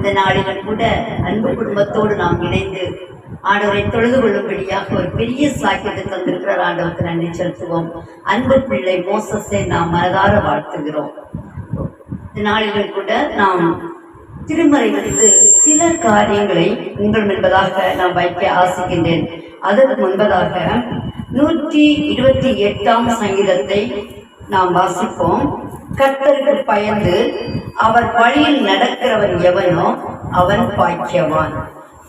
இந்த நாளிலும் கூட அன்பு குடும்பத்தோடு நாம் இணைந்து ஆண்டவரை தொழுது கொள்ளும்படியாக ஒரு பெரிய சாக்கியத்தை தந்திருக்கிறார். ஆண்டவருக்கு நன்றி செலுத்துவோம். அன்பு பிள்ளை மோசஸை நாம் மனதார வாழ்த்துகிறோம். இந்த நாளிலும் கூட நாம் திருமறையிலிருந்து சில காரியங்களை உங்கள் முன்பதாக நாம் வைக்க ஆசிக்கின்றேன். அதற்கு முன்பதாக 128ஆம் சங்கீதத்தை நாம் வாசிப்போம். கர்த்தருக்கு பயந்து அவர் வழியில் நடக்கிறவன் எவனோ அவன் பாக்கியவான்.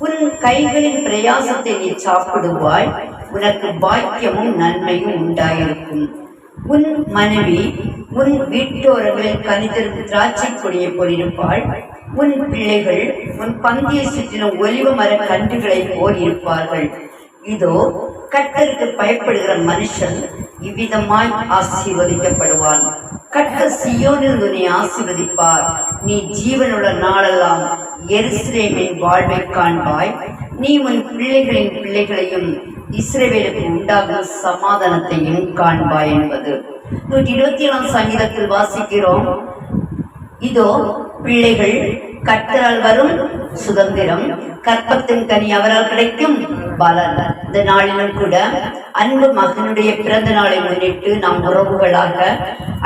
உன் கைகளின் பிரயாசத்தை நீ சாப்பிடுவாய், உனக்கு பாக்கியமும் நன்மையும் உண்டாயிருக்கும். உன் மனைவி உன் வீட்டோரங்களில் கனிதரும் திராட்சை கொடியை போலிருப்பாள். உன் பிள்ளைகள் உன் பந்தியை சுற்றிலும் ஒலிவ மர கன்றுகளை போல் இருப்பார்கள். இதோ கர்த்தருக்கு பயப்படுகிற மனுஷன் இவ்விதமாய் ஆசீர்வதிக்கப்படுவான். கர்த்தர் சீயோனில் உன்னை ஆசீர்வதிப்பார். நீ ஜீவனுள்ள நாளெல்லாம் எருசலேமின் வாழ்வை காண்பாய். நீ உன் பிள்ளைகளின் பிள்ளைகளையும் இஸ்ரவேலுக்கு உண்டாகும் சமாதானத்தையும் காண்பாய் என்பது 127ஆம் சங்கீதத்தில் வாசிக்கிறோம். இதோ பிள்ளைகள் கர்த்தரால் வரும் சுதந்திரம், கற்பத்தின் கனி அவரால் கிடைக்கும் பலன். இந்த நாளிலும் கூட அன்பு மகனுடைய பிறந்த நாளை முன்னிட்டு நாம் உறவுகளாக,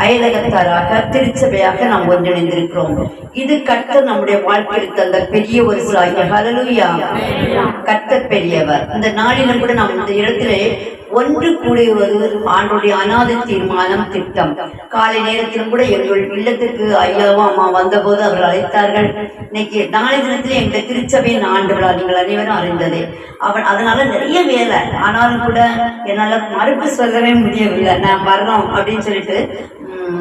அயலகத்தாராக, திருச்சபையாக நாம் ஒன்றிணைந்திருக்கிறோம். இது கர்த்தர் நம்முடைய வாழ்க்கையில் தந்த பெரிய ஒரு சாகியம். ஹல்லேலூயா. கர்த்தர் பெரியவர். இந்த நாளிலும் கூட நாம் இந்த இடத்திலே ஒன்று கூடுவது ஆண்டுடைய அநாத தீர்மானம் திட்டம். காலை நேரத்திலும் கூட எங்கள் இல்லத்திற்கு ஐயாவும் அம்மா வந்தபோது அவர்கள் அழைத்தார்கள். இன்னைக்கு நாளை தினத்திலே எங்கள் திருச்சபையின் ஆண்டு விழா நீங்கள் அனைவரும் அறிந்ததே. அதனால நிறைய வேலை, ஆனாலும் கூட என்னால மறுப்பு சொல்லவே முடியவில்லை. நான் வரணும் அப்படின்னு சொல்லிட்டு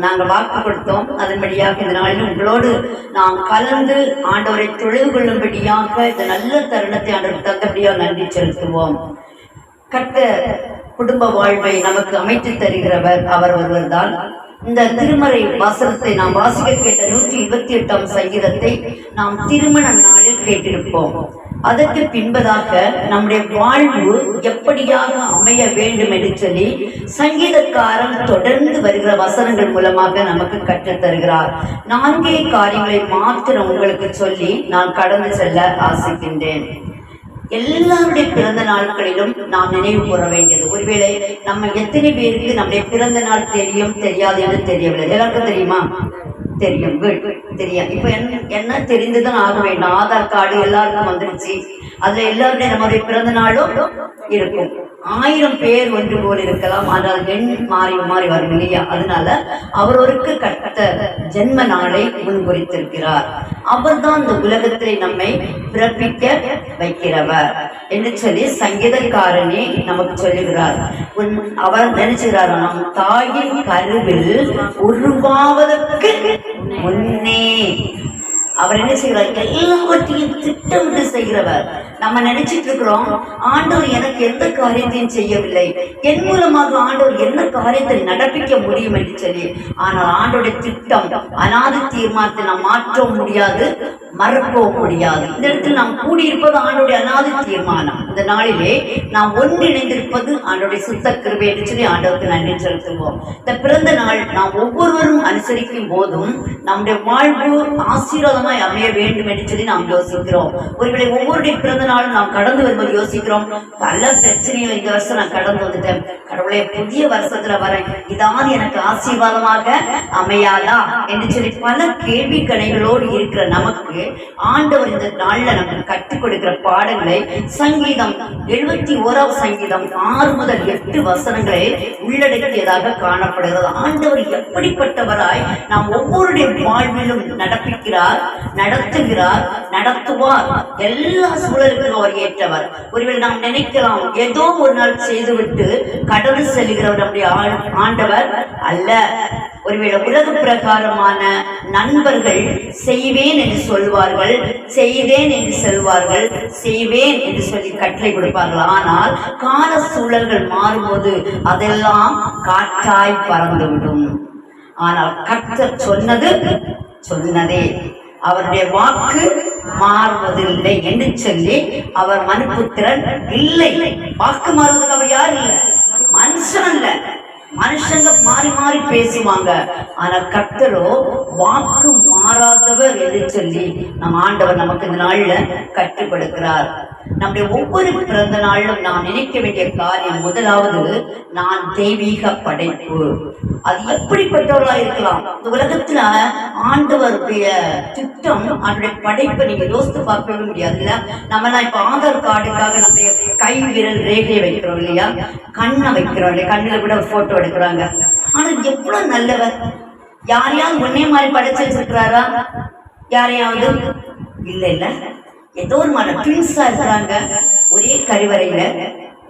நாங்கள் வாக்கு கொடுத்தோம். அதன்படியாக இந்த நாளில் உங்களோடு நாம் கலந்து ஆண்டவரை தொழுது கொள்ளும்படியாக இந்த நல்ல தருணத்தை ஆண்டவர் தந்தபடியாக நன்றி செலுத்துவோம். கர்த்தர் குடும்ப வாழ்வை நமக்கு அமைத்து தருகிறவர் அவர் ஒருவர் தான். இந்த திருமறை வசனத்தை நாம் வாசிக்க கேட்ட 128ஆம் சங்கீதத்தை நாம் திருமண நாளில் கேட்டிருப்போம். அதற்கு பின்பதாக நம்முடைய வாழ்வு எப்படியாக அமைய வேண்டும் என்று சொல்லி சங்கீதக்காரன் தொடர்ந்து வருகிற வசனங்கள் மூலமாக நமக்கு கற்றுத் தருகிறார். 4 காரியங்களை மாத்திரம் உங்களுக்கு சொல்லி நான் கடந்து செல்ல ஆசைக்கின்றேன். எல்லாருடைய பிறந்த நாட்களிலும் நாம் நினைவு கூற வேண்டியது, ஒருவேளை நம்ம எத்தனை பேருக்கு நம்முடைய பிறந்த நாள் தெரியும் தெரியாது என்று தெரியவில்லை. எல்லாருக்கும் தெரியுமா? தெரியும். தெரியும். இப்ப என்ன தெரிந்துதான் ஆக வேண்டும். ஆதார் கார்டு எல்லாருக்கும் வந்துருச்சு. அதுல எல்லாருடைய நம்முடைய பிறந்த நாளும் இருக்கும். 1000 பேர் ஒன்று போல் இருக்கலாம், ஆனால் எண் மாறி மாறி வரும் இல்லையா? அதனால அவருக்கு கர்த்தர் ஜென்ம நாளை முன்குறித்திருக்கிறார். அவர் தான் இந்த உலகத்திலே நம்மை பிறப்பிக்க வைக்கிறவர் என்று சொல்லி சங்கீதக்காரனே நமக்கு சொல்லுகிறார். அவர் நினைச்சுகிறார், நம் தாயின் கருவில் உருவாவதற்கு முன்னே அவர் என்ன செய்கிறார்? எல்லாவற்றையும் திட்டமிட்டு செய்கிறவர். நம்ம நினைச்சிட்டு இருக்கிறோம், ஆண்டவர் எனக்கு எந்த காரியத்தையும் செய்யவில்லை, என் மூலமாக ஆண்டவர் என்ன காரியத்தை நடப்பிக்க முடியும் என்று சொல்லி. ஆனால் ஆண்டோடைய திட்டம், அநாத தீர்மானத்தை நாம் மாற்றவும் முடியாது, மறக்கவும் முடியாது. இந்த இடத்தில் நாம் கூடியிருப்பது ஆண்டோடைய அநாத தீர்மானம். இந்த நாளிலே நாம் ஒன்றிணைந்திருப்பது ஆண்டோடைய சுத்த கிருபை என்று சொல்லி ஆண்டவருக்கு நன்றி செலுத்துவோம். இந்த பிறந்த நாள் நாம் ஒவ்வொருவரும் அனுசரிக்கும் போதும் நம்முடைய வாழ்வு ஆசீர்வாதமாய் அமைய வேண்டும் என்று சொல்லி நாம் யோசிக்கிறோம். ஒருவேளை ஒவ்வொருடைய பிறந்த நாளும் நாம் கடந்து வரும்போது யோசிக்கிறோம், பல பிரச்சனைகளை இந்த வருஷம் நான் கடந்து வந்துட்டேன், கடவுளே புதிய வருஷத்துல வரேன், இதான் எனக்கு ஆசீர்வாதமாக அமையாதா என்று சொல்லி பல கேள்வி கணைகளோடு இருக்கிற நமக்கு ஆண்டவர் இந்த நாள்ல நமக்கு கற்றுக் கொடுக்கிற பாடங்களை சங்கீதம் 71ஆம் சங்கீதம் 6 முதல் 8 வசனங்களை உள்ளடக்கியதாக காணப்படுகிறது. ஆண்டவர் எப்படிப்பட்டவராய் நாம் ஒவ்வொருடைய வாழ்விலும் நடப்பிக்கிறார், நடத்துகிறார், நடத்துவார். எல்லா சூழலுக்கும் அவர் ஏற்றவர். ஒருவேளை நாம் நினைக்கலாம், ஏதோ ஒரு நாள் செய்துவிட்டு கடந்து செல்கிறவர் நம்முடைய ஆண்டவர் அல்ல. ஒருவேளை உலக பிரகாரமான நண்பர்கள் செய்வேன் என்று சொல்வார்கள், செய்தேன் என்று சொல்வார்கள், செய்வேன் என்று சொல்லி கட்டளை கொடுப்பார்கள். ஆனால் கால சூழல்கள் மாறும்போது அதெல்லாம் காற்றாய் பறந்துவிடும். ஆனால் கர்த்தர் சொன்னது சொன்னதே, அவருடைய வாக்கு மாறுவதில்லை என்று சொல்லி அவர் மனுபுத்திரன் இல்லை. வாக்கு மாறுவதற்கு அவர் யார் இல்லை, மனுஷன் அல்ல, மனுஷங்க மாறி மாறி பேசுவாங்க, ஆனா கர்த்தரோ வாக்கு மாறாதவர் என்று சொல்லி நம் ஆண்டவர் நமக்கு இந்த நாள்ல கற்றுக் கொடுக்கிறார். நம்முடைய ஒவ்வொரு பிறந்த நாளும் நாம் நினைக்க வேண்டிய காரியம், முதலாவது நான் தெய்வீக படைப்பு. அது எப்படிப்பட்டவர்களா இருக்கலாம்? இந்த உலகத்துல ஆண்டவருடைய திட்டம், அவருடைய படைப்பை நீங்க யோசித்து பார்க்கவே முடியாது இல்ல. நம்மலாம் இப்ப ஆதார் கார்டுக்காக நம்முடைய கை விரல் ரேகையை வைக்கிறோம் இல்லையா, கண்ணை வைக்கிறோம் இல்லையா, கண்ணுல கூட ஒரு போட்டோ எடுக்கிறாங்க. ஆனா எவ்வளவு நல்லவர்! யாரையாவது ஒன்னே மாதிரி படைச்சு வச்சிருக்கிறாரா? யாரையாவது? இல்ல இல்ல, ஏதோ ஒரு மாதிரி ட்வின்ஸா இருக்கிறாங்க. ஒரே கருவறையில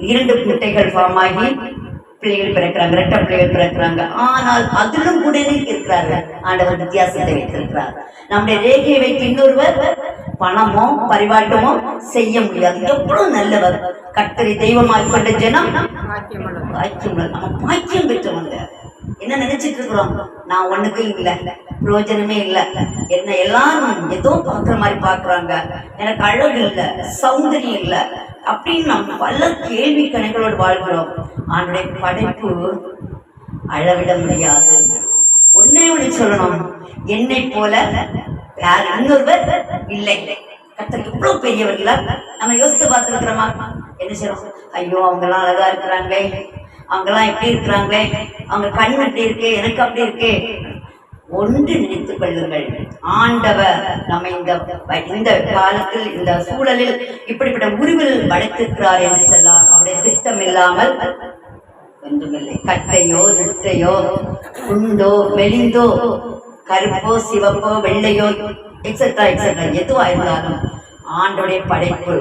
2 முட்டைகள் ஃபார்ம் ஆகி பிள்ளைகள் பிறக்கிறாங்க, 2 பிள்ளைகள் பிறக்கிறாங்க. ஆனால் அதிலும் கூட இருக்கிறாங்க. ஆண்டவர் வித்தியாசத்தை வைத்திருக்கிறார். நம்முடைய ரேகையை வைத்து இன்னொருவர் பணமோ பரிவாட்டமோ செய்ய முடியாது. எவ்வளவு நல்லவர்! கர்த்தரை தெய்வமாய் கொண்ட ஜனம் பாக்கியம். நம்ம பாக்கியம் பெற்றவங்க. என்ன நினைச்சிட்டு இருக்கிறோம்? நான் ஒண்ணுக்கும் இல்ல, பிரயோஜனமே இல்ல, என்ன எல்லாரும் ஏதோ பாக்குற மாதிரி பாக்குறாங்க, எனக்கு அழகு இல்ல, சௌந்தரியம் இல்ல அப்படின்னு நம்ம பல கேள்வி கணக்குகளோடு வாழ்கிறோம். அவனுடைய படைப்பு அளவிட முடியாது. ஒன்னே ஒண்ணு சொல்லணும், என்னை போல யார் இன்னொருவர் இல்லை. கர்த்தர் இவ்வளவு பெரியவர்களா நம்ம யோசித்து பார்த்துருக்கிறோமா? என்ன செய்யறோம்? ஐயோ அவங்க எல்லாம் அழகா இருக்கிறாங்களே, அவங்கெல்லாம் எப்படி இருக்கிறாங்களே, அவங்க கண் அப்படி இருக்கே, எனக்கு அப்படி இருக்கே. ஒன்று நினைத்துக் கொள்ளுங்கள், ஆண்டவர் நம்ம இந்த காலத்தில் இந்த சூழலில் இப்படிப்பட்ட உருவில் படைத்திருக்கிறார் என்று சொன்னார். அவருடைய திட்டம் இல்லாமல் ஒன்றுமில்லை. கட்டையோ நெட்டையோ குண்டோ மெலிந்தோ கருப்போ சிவப்போ வெள்ளையோ எக்ஸெட்ரா எக்ஸெட்ரா எதுவா இருந்தாலும் ஆண்டவருடைய படைப்பு,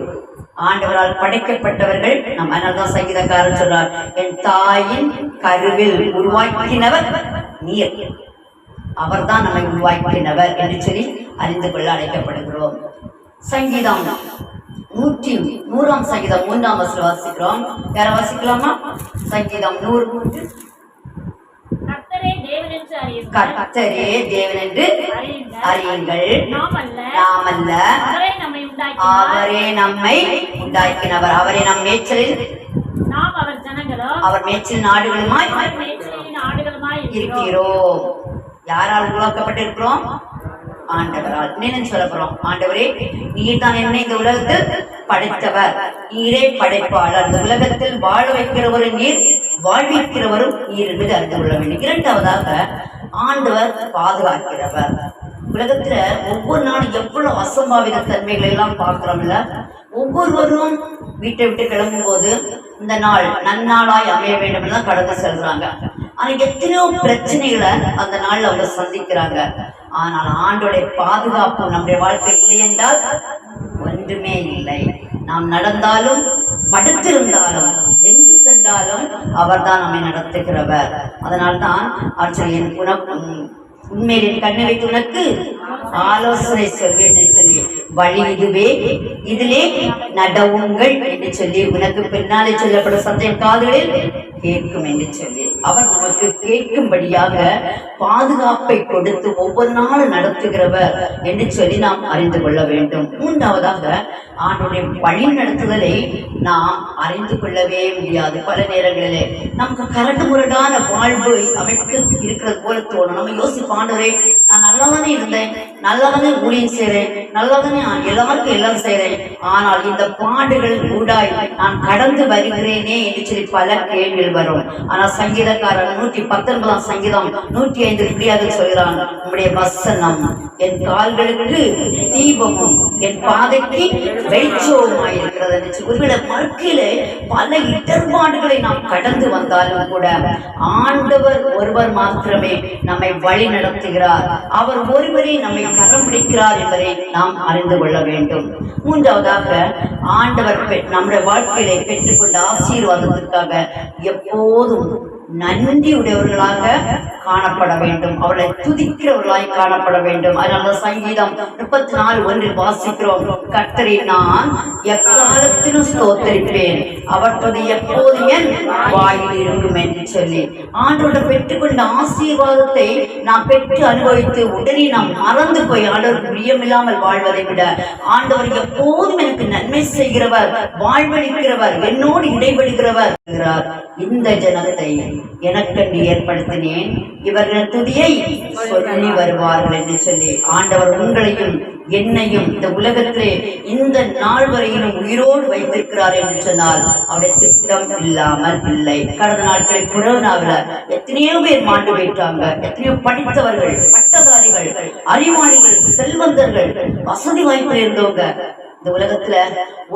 ஆண்டவரால் படைக்கப்பட்டவர்கள் நம். அதனால்தான் சங்கீதக்காரன் சொல்றார், என் தாயின் கருவில் உருவாக்கினவர் நீர், அவர்தான் நம்மை உருவாக்கினவர் என்று சொல்லி அறிந்து கொள்ள அழைக்கப்படுகிறோம். சங்கீதம் 100 சங்கீதம் 3ஆம் வசனம் வாசிக்கிறோம். யார வாசிக்கலாமா? சங்கீதம் 100. கர்த்தரே தேவன் என்று அறியுங்கள், நாமல்ல அவரே நம்மை உண்டாக்கினவர். அவரே நம் மேய்ச்சலில், அவர் மேய்ச்சல் நாடுகளுமாய் இருக்கிறோம். யாரால் உருவாக்கப்பட்டிருக்கிறோம்? ஆண்டவரால். என்னன்னு சொல்ல போறோம்? ஆண்டவரே, நீர் தான் என்னை இந்த உலகத்தில் படைத்தவர், நீரே படைப்பாளர், இந்த உலகத்தில் வாழ வைக்கிறவரும் நீர், வாழ்விக்கிறவரும் நீர் என்பது அறிந்து கொள்ள வேண்டும். இரண்டாவதாக, ஆண்டவர் பாதுகாக்கிறவர். உலகத்துல ஒவ்வொரு நாளும் எவ்வளவு அசம்பாவித தன்மைகளை எல்லாம் பார்க்கிறோம்ல. ஒவ்வொருவரும் வீட்டை விட்டு கிளம்பும் போது இந்த நாள் நன்னாளாய் அமைய வேண்டும் தான் கடந்து செல்றாங்க. ஆனா எத்தனையோ பிரச்சனைகளை அந்த நாள்ல அவங்க சந்திக்கிறாங்க. ஆனால் ஆண்டோடைய பாதுகாப்பு நம்முடைய வாழ்க்கை இல்லை என்றால் ஒன்றுமே இல்லை. நாம் நடந்தாலும் படுத்திருந்தாலும் எங்கு சென்றாலும் அவர் தான் நம்மை நடத்துகிறவர். அதனால்தான் உண்மையில் என் கண்ணை வைத்து உனக்கு ஆலோசனை சொல்வேன் என்று சொல்லி, வழி இதுவே, இதிலே நடவுங்கள் என்று சொல்லி, உனக்கு பின்னாலே சொல்லப்படும் சத்தம் காதுகளில் கேட்கும் என்று சொல்லி, அவர் நமக்கு கேட்கும்படியாக பாதுகாப்பை கொடுத்து ஒவ்வொரு நாளும் நடத்துகிறவர் என்று சொல்லி நாம் அறிந்து கொள்ள வேண்டும். மூன்றாவதாக, ஆண்டுடைய வழி நடத்துதலை நாம் அறிந்து கொள்ளவே முடியாது. பல நேரங்களிலே நமக்கு கரண்டு முரடான வாழ்வு அமைத்து இருக்கிறது போல தோணும். நம்ம யோசிப்போம், ஆண்டவரே நான் நல்லாதானே இருந்தேன், நல்லாதானே ஊழியம் செய்றேன், நல்லாதானே எல்லாருக்கும் எல்லாம் செய்றேன், ஆனால் இந்த பாடுகள் ஊடாய் நான் கடந்து வருகிறேனே என்று சொல்லி பல கேள்விகள் வரும். ஆனால் சங்கீதக்காரன் 119ஆம் சங்கீதம் 105 இப்படியாக சொல்கிறான், உம்முடைய வசனம் என் கால்களுக்கு தீபமும் என் பாதைக்கு வெளிச்சவுமாயிருக்கிறது என்று. ஒருவேளை வாழ்க்கையிலே பல இடர்பாடுகளை நாம் கடந்து வந்தாலும் கூட ஆண்டவர் ஒருவர் மாத்திரமே நம்மை வழி நடத்துகிறார். அவர் ஒருவரே நம்மை கரம் பிடிக்கிறார் என்பதை நாம் அறிந்து கொள்ள வேண்டும். மூன்றாவதாக, ஆண்டவர் நம்முடைய வாழ்க்கையிலே பெற்றுக்கொண்ட ஆசீர்வாதத்திற்காக எப்போதும் நன்றி உடையவர்களாக காணப்பட வேண்டும், அவளை துதிக்கிறவர்களாய் காணப்பட வேண்டும். அதனால சங்கீதம் 34:1 வாசிக்கிறோம், கர்த்தரை நான் எக்காலத்திலும் ஸ்தோத்தரிப்பேன், அவர் எப்போதும் என் வாயில் இருக்கும் என்று சொல்லி. ஆண்டோட பெற்றுக்கொண்ட ஆசீர்வாதத்தை நாம் பெற்று அனுபவித்து உடனே நாம் மறந்து போய் ஆண்டவருக்கு பிரியமில்லாமல் வாழ்வதை விட, ஆண்டவர் எப்போதும் எனக்கு நன்மை செய்கிறவர், வாழ்வழிக்கிறவர், என்னோடு இடைவெளிகிறவர். இந்த ஜனத்தை எனக்கென்று ஏற்படுத்தினேன், இவர்கள் துதியை சொல்லி வருவார்கள் என்று சொல்லி ஆண்டவர் உங்களையும் என்னையும் இந்த உலகத்திலே இந்த நாள் வரையிலும் உயிரோடு வைத்திருக்கிறார் என்று சொன்னால் அவருடைய திட்டம் இல்லாமல் இல்லை. கடந்த நாட்களில் கொரோனாவில் எத்தனையோ பேர் மாண்டு போயிட்டாங்க. எத்தனையோ படித்தவர்கள், பட்டதாரிகள், அறிவாளிகள், செல்வந்தர்கள், வசதி வாய்ப்பில் இருந்தவங்க இந்த உலகத்துல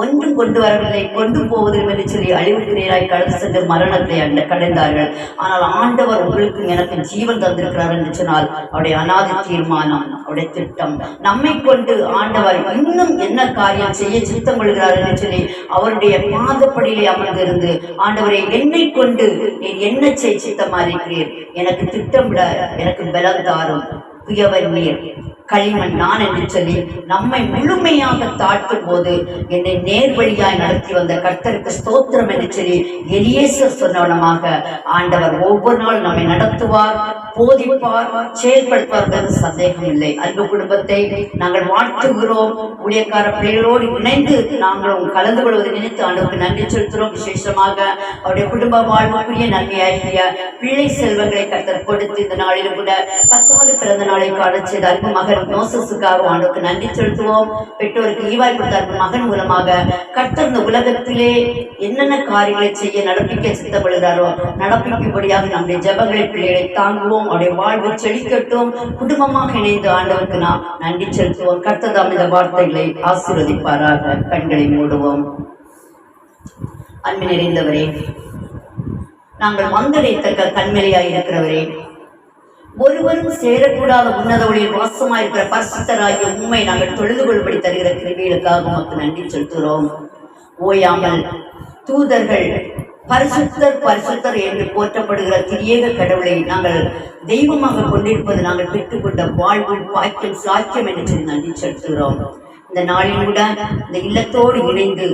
ஒன்றும் கொண்டு வரவில்லை, கொண்டு போவதில்லை என்று சொல்லி அழிவுக்கு நேராய் கடந்து சென்று மரணத்தை கடைந்தார்கள். ஆனால் ஆண்டவர் உங்களுக்கு எனக்கு ஜீவன் தந்திருக்கிறார் என்று சொன்னால் அவருடைய அநாதி தீர்மானம், அவருடைய திட்டம், நம்மை கொண்டு ஆண்டவர் இன்னும் என்ன காரியம் செய்ய சித்தம் கொள்கிறார் என்று சொல்லி அவருடைய பாதப்படியிலே அமர்ந்திருந்து, ஆண்டவரை என்னை கொண்டு நீ என்ன செய்ய சித்தமா இருக்கிறீர், எனக்கு திட்டமிட எனக்கு பலம் தாரும், புயவர் நீர் களிமண் நான் என்று சொல்லி நம்மை முழுமையாக தாழ்த்தும் போது என்னை நேர்வழியாய் நடத்தி வந்த கர்த்தருக்கு ஸ்தோத்திரம் என்று சொல்லி எலியேசர் சொன்னவனமாக ஆண்டவர் ஒவ்வொரு நாள் நம்மை நடத்துவார், போதிப்பார், செயல்படுத்துவார் என்பது சந்தேகம் இல்லை. அன்பு குடும்பத்தை நாங்கள் வாழ்த்துகிறோம். ஊழியக்கார பிள்ளைகளோடு இணைந்து நாங்களும் கலந்து கொள்வதை நினைத்து ஆண்டவருக்கு நன்றி செலுத்துகிறோம். விசேஷமாக அவருடைய குடும்ப வாழ்வுக்குரிய நன்மையாகிய பிள்ளை செல்வங்களை கர்த்தர் கொடுத்து இந்த நாளிலும் கூட 10வது பிறந்த நாளை காண செய்த அன்பு மகன் மோசஸுக்காக ஆண்டவருக்கு நன்றி செலுத்துவோம். பெற்றோருக்கு ஈவாய் கொடுத்த மகன் மூலமாக கர்த்தர் இந்த உலகத்திலே என்னென்ன காரியங்களை செய்ய நடப்பிக்க சித்தப்படுகிறாரோ நடப்பிக்கும்படியாக நம்முடைய ஜெபங்களை பிள்ளைகளை தாங்குவோம். அவருடைய வாழ்வு செழிக்கட்டும். குடும்பமாக இணைந்து ஆண்டவருக்கு நாம் நன்றி செலுத்துவோம். கர்த்தர் தாம் இந்த வார்த்தைகளை ஆசீர்வதிப்பாராக. கண்களை மூடுவோம். அன்பு நிறைந்தவரே, நாங்கள் வந்தடைத்தக்க கண்மலையாய் இருக்கிறவரே, ஒருவரும் சேரக்கூடாத உன்னத ஒளியில் வாசமாயிருக்கிற பரிசுத்தராகிய உண்மை நாங்கள் தொழுது கொள்படி தருகிற கிருபைகளுக்காக உமக்கு நன்றி செலுத்துகிறோம். ஓயாமல் தூதர்கள் பரிசுத்தர் பரிசுத்தர் என்று போற்றப்படுகிற திரியேக கடவுளை நாங்கள் தெய்வமாக கொண்டிருப்பது நாங்கள் பெற்றுக்கொண்ட வாழ்வு பாக்கியம் சாக்கியம் என்று சொல்லி நன்றி செலுத்துகிறோம். இந்த நாளில் கூட இந்த இல்லத்தோடு இணைந்து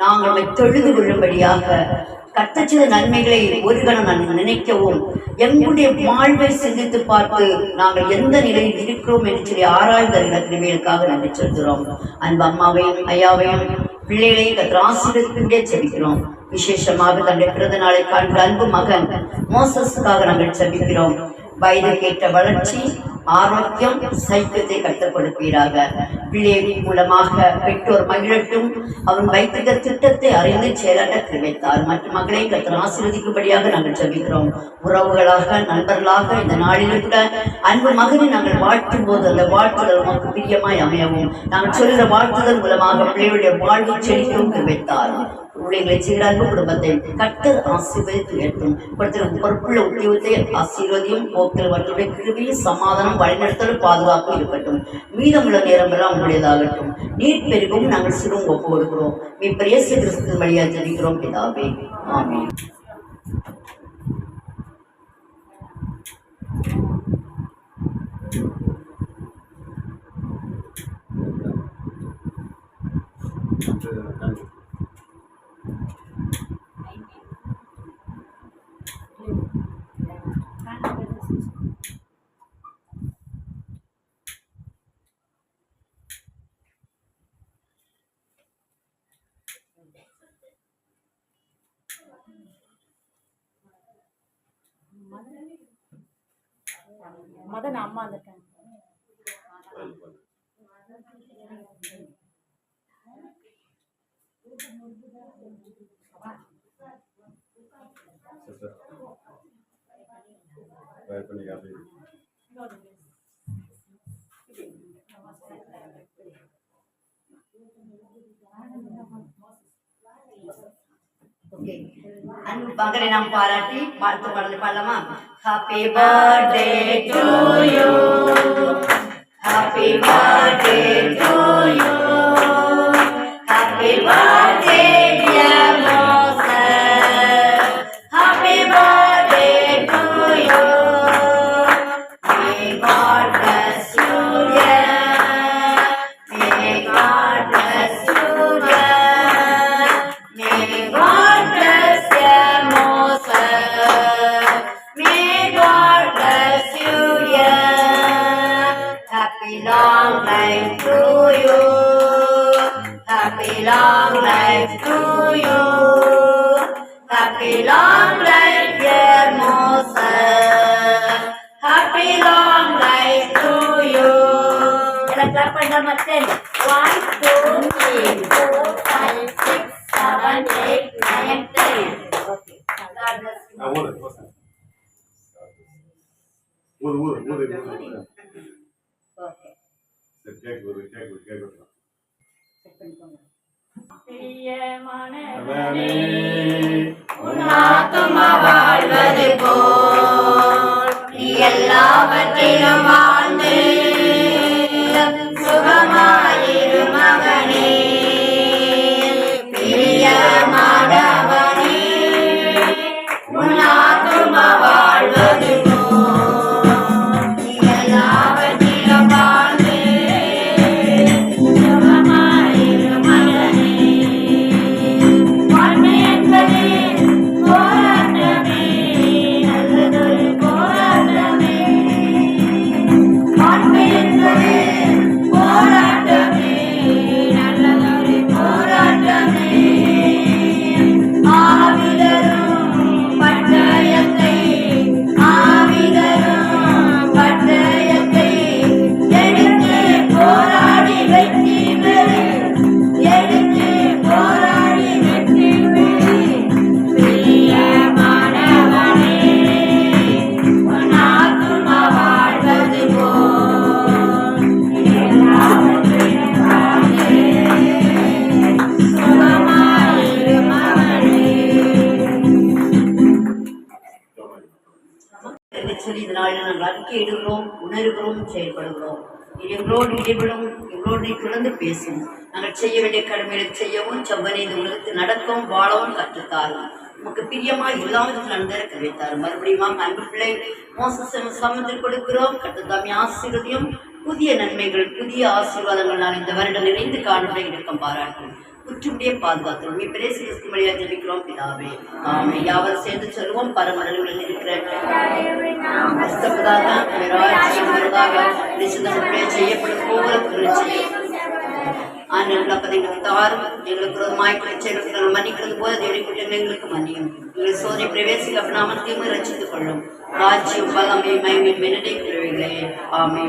நாங்கள் தொழுது கொள்ளும்படியாக கர்த்தர் நன்மைகளை ஒரு கணம் நாங்கள் நினைக்கவும், எங்களுடைய வாழ்வை சிந்தித்து பார்த்து நாங்கள் எந்த நிலையில் இருக்கிறோம் என்று சொல்லி ஆராய்ந்த கிருபைகளுக்காக நன்றி செலுத்துகிறோம். அன்பு அம்மாவையும் ஐயாவையும் பிள்ளைகளையும் கர்த்தர் ஆசீர்வதிக்கவே செபிக்கிறோம். விசேஷமாக தன்னுடைய பிறந்த நாளை காண்கிற அன்பு மகன் மோசஸுக்காக நாங்கள் செபிக்கிறோம். வயதுக்கேற்ற வளர்ச்சி, ஆரோக்கியம், சைக்கியத்தை கற்றுக் கொடுப்பீராக. பிள்ளைகள் மூலமாக பெற்றோர் மகிழட்டும். அவன் வைத்திருந்த திட்டத்தை அறிந்து செயலாட்ட கிருபைத்தார். மற்ற மக்களை கர்த்தர் ஆசீர்வதிக்கும்படியாக நாங்கள் ஜெபிக்கிறோம். உறவுகளாக, நண்பர்களாக இந்த நாளிலும் கூட அன்பு மகனை நாங்கள் வாழ்த்தும் போது அந்த வாழ்த்துதல் நமக்கு பிரியமாய் அமையவும், நாங்கள் சொல்கிற வாழ்த்துதல் மூலமாக பிள்ளைகளுடைய வாழ்வு செழிக்கவும் கிருபைத்தார். ஊழியர்களை செய்கிற அன்பு குடும்பத்தை கர்த்தர் ஆசீர்வதித்து உயர்த்தும். பொறுப்புள்ள உத்தியோகத்தை ஆசீர்வதியும். போக்கில் அவர்களுடைய கிருபையும் சமாதானம் வழிநடத்தலும் பாதுகாப்பு இருக்கட்டும். மீதமுள்ள நேரம் எல்லாம் உங்களுடையதாகட்டும். நீர் பெருகவும் நாங்கள் சிறும் ஒப்பு கொடுக்கிறோம். மீட்பர் இயேசு கிறிஸ்துவின் வழியாக ஜெபிக்கிறோம் பிதாவே, ஆமென். மதன் அம்மா இருக்காங்க. அன்பு மகனை நாம் பாராட்டி வாழ்த்து பாடல் பாடலாமா? Happy birthday to you, happy birthday to you, happy birthday dear Moses, happy birthday to you. May God bless you, dear. May God bless you, dear. May God bless dear Moses. May God bless you, dear. Happy long life to you. Happy long life to you. Happy long life, dear Moses. Joseph. Happy long life to you. Clap for number 10. 1, 2, 3, 4, 5, 6, 7, 8, 9, 10. Okay. God bless you. Okay. உன்னாத்துமா வாழ்வது போல் நீ எல்லாவற்றிலும் வாழ்ந்து சுகமாயிரு மகனே, பிரியமானவனே. உன்னாத்துமா வாழ்வது போல் நீ எல்லாவற்றிலும் வாழ்ந்து சுகமாயிரு மகனே. வாழ்க்கை என்பது போராட்டமே, நல்லதொரு போராட்டமே. வாழ்க்கை என்பது போராட்டமே, நல்லதொரு போராட்டமே. ஆவிதரும் பட்டயத்தை, ஆவிதரும் பட்டயத்தை எடுத்து போராடி வெற்றி பெறு, எடுத்து போராடி வெற்றி பெறு. பிரியமானவனே, உன் ஆத்துமா வாழ்வது போல் எல்லாவற்றையும் வாழ்ந்து சுகமாயிரு மகனே. என்று சொல்லி இந்த நாளில் நாங்கள் அறிக்கையிடுகிறோம், உணர்கிறோம், செயல்படுகிறோம். எங்களோடு இடைவிடும், எங்களோடு தொடர்ந்து பேசும். நாங்கள் செய்ய வேண்டிய கடமைகளை செய்யவும், செவ்வனை இந்த உலகத்தில் நடக்கவும் வாழவும் கற்றுத்தாரும். நமக்கு பிரியமாக எல்லாவற்றும் நடந்திருக்க வைத்தார். மறுபடியும் அன்பு பிள்ளை மோசஸ் சமத்தில் கொடுக்கிறோம். கற்றுத்தாமி ஆசீர்வதியும், புதிய நன்மைகள், புதிய ஆசீர்வாதங்கள் நான் இந்த வருடம் நிறைந்து காணும்படி இறக்கம் பாராட்டும். குற்றுடைய பாதுகாத்தோம். நீ பிரேசு கிறிஸ்து வழியாக ஜெபிக்கிறோம் பிதாவே. ஆமே. யாவரும் சேர்ந்து சொல்லுவோம். பரமடலில் இருக்கிற கிறிஸ்தவதாக ராஜ்யம் வருவதாக, நிச்சயமுடைய செய்யப்படும் போகிற பொருள் செய்யும். ஆண்டவர்கள் அப்பதை எங்களுக்கு தாரும். எங்களுக்கு விரோதமாய் குறைச்செயல்களை மன்னிக்கிறது போல தேடி குற்றங்களை எங்களுக்கு மன்னியும். எங்கள் சோதனை பிரவேசிக்க நாமத்தையும் ரசித்துக் கொள்ளும். ராஜ்யம் பலமை மயமின் மெனடை குறைவுகளே. ஆமே.